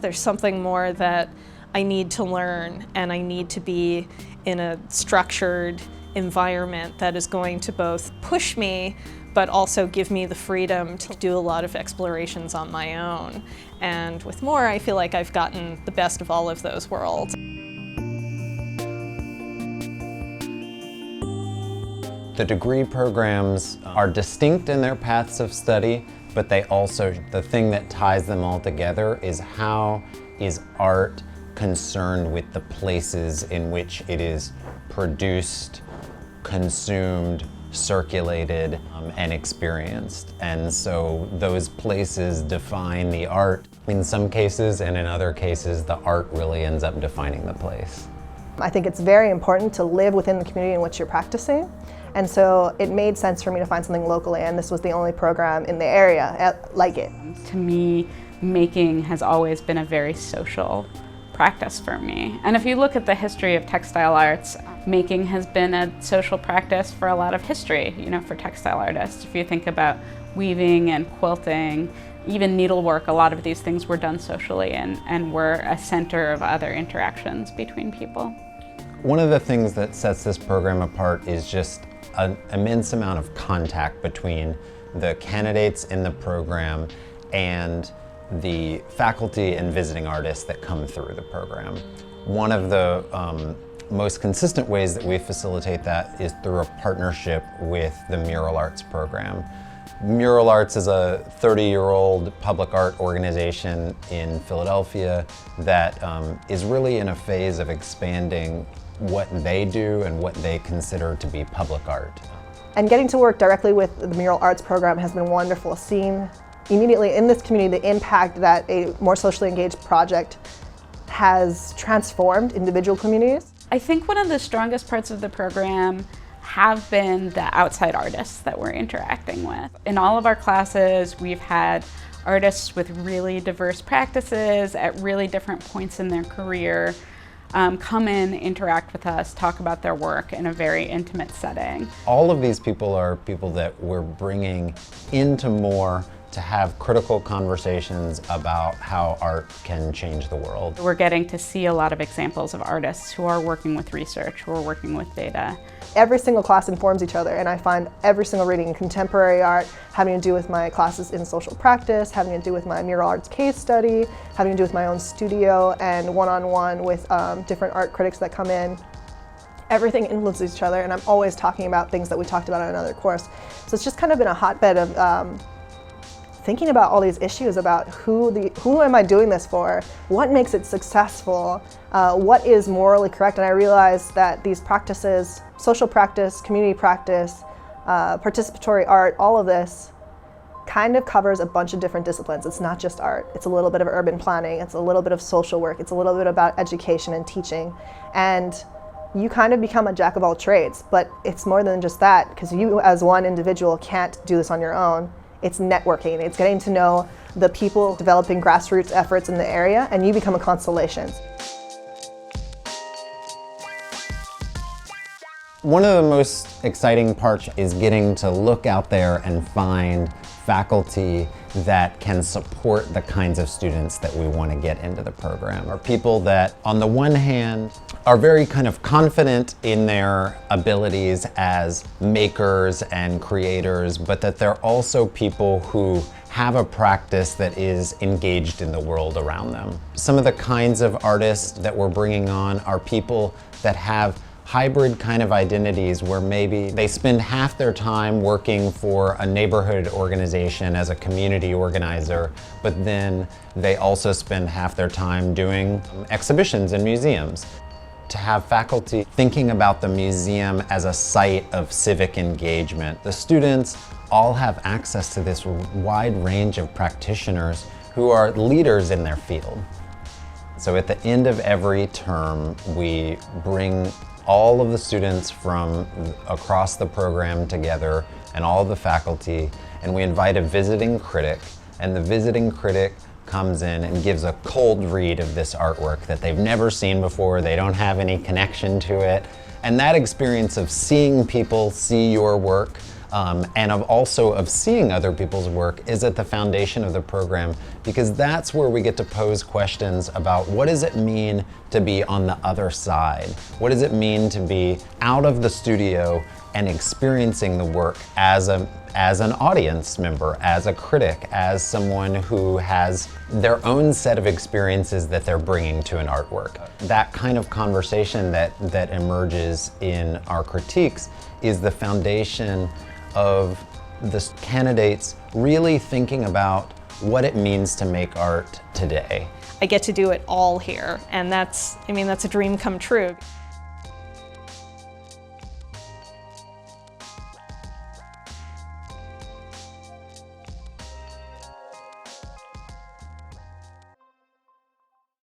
There's something more that I need to learn, and I need to be in a structured environment that is going to both push me but also give me the freedom to do a lot of explorations on my own. And with more, I feel like I've gotten the best of all of those worlds. The degree programs are distinct in their paths of study, but the thing that ties them all together is how is art concerned with the places in which it is produced, consumed, circulated, and experienced. And so those places define the art in some cases, and in other cases, the art really ends up defining the place. I think it's very important to live within the community in which you're practicing. And so it made sense for me to find something locally, and this was the only program in the area like it. To me, making has always been a very social practice for me. And if you look at the history of textile arts, making has been a social practice for a lot of history, for textile artists. If you think about weaving and quilting, even needlework, a lot of these things were done socially and were a center of other interactions between people. One of the things that sets this program apart is just an immense amount of contact between the candidates in the program and the faculty and visiting artists that come through the program. One of the most consistent ways that we facilitate that is through a partnership with the Mural Arts program. Mural Arts is a 30-year-old public art organization in Philadelphia that is really in a phase of expanding what they do and what they consider to be public art. And getting to work directly with the Mural Arts program has been wonderful, seeing immediately in this community the impact that a more socially engaged project has transformed individual communities. I think one of the strongest parts of the program have been the outside artists that we're interacting with. In all of our classes, we've had artists with really diverse practices at really different points in their career come in, interact with us, talk about their work in a very intimate setting. All of these people are people that we're bringing into more to have critical conversations about how art can change the world. We're getting to see a lot of examples of artists who are working with research, who are working with data. Every single class informs each other, and I find every single reading in contemporary art having to do with my classes in social practice, having to do with my mural arts case study, having to do with my own studio and one-on-one with different art critics that come in. Everything influences each other, and I'm always talking about things that we talked about in another course. So it's just kind of been a hotbed of thinking about all these issues about who am I doing this for? What makes it successful? What is morally correct? And I realized that these practices, social practice, community practice, participatory art, all of this kind of covers a bunch of different disciplines. It's not just art. It's a little bit of urban planning. It's a little bit of social work. It's a little bit about education and teaching. And you kind of become a jack of all trades, but it's more than just that, because you as one individual can't do this on your own. It's networking, it's getting to know the people developing grassroots efforts in the area, and you become a constellation. One of the most exciting parts is getting to look out there and find faculty that can support the kinds of students that we want to get into the program. Are people that, on the one hand, are very kind of confident in their abilities as makers and creators, but that they're also people who have a practice that is engaged in the world around them. Some of the kinds of artists that we're bringing on are people that have hybrid kind of identities where maybe they spend half their time working for a neighborhood organization as a community organizer, but then they also spend half their time doing exhibitions in museums. To have faculty thinking about the museum as a site of civic engagement. The students all have access to this wide range of practitioners who are leaders in their field. So at the end of every term, we bring all of the students from across the program together and all of the faculty, and we invite a visiting critic, and the visiting critic comes in and gives a cold read of this artwork that they've never seen before, they don't have any connection to it. And that experience of seeing people see your work and also of seeing other people's work is at the foundation of the program, because that's where we get to pose questions about what does it mean to be on the other side? What does it mean to be out of the studio and experiencing the work as an audience member, as a critic, as someone who has their own set of experiences that they're bringing to an artwork? That kind of conversation that emerges in our critiques is the foundation of the candidates really thinking about what it means to make art today. I get to do it all here, and that's a dream come true.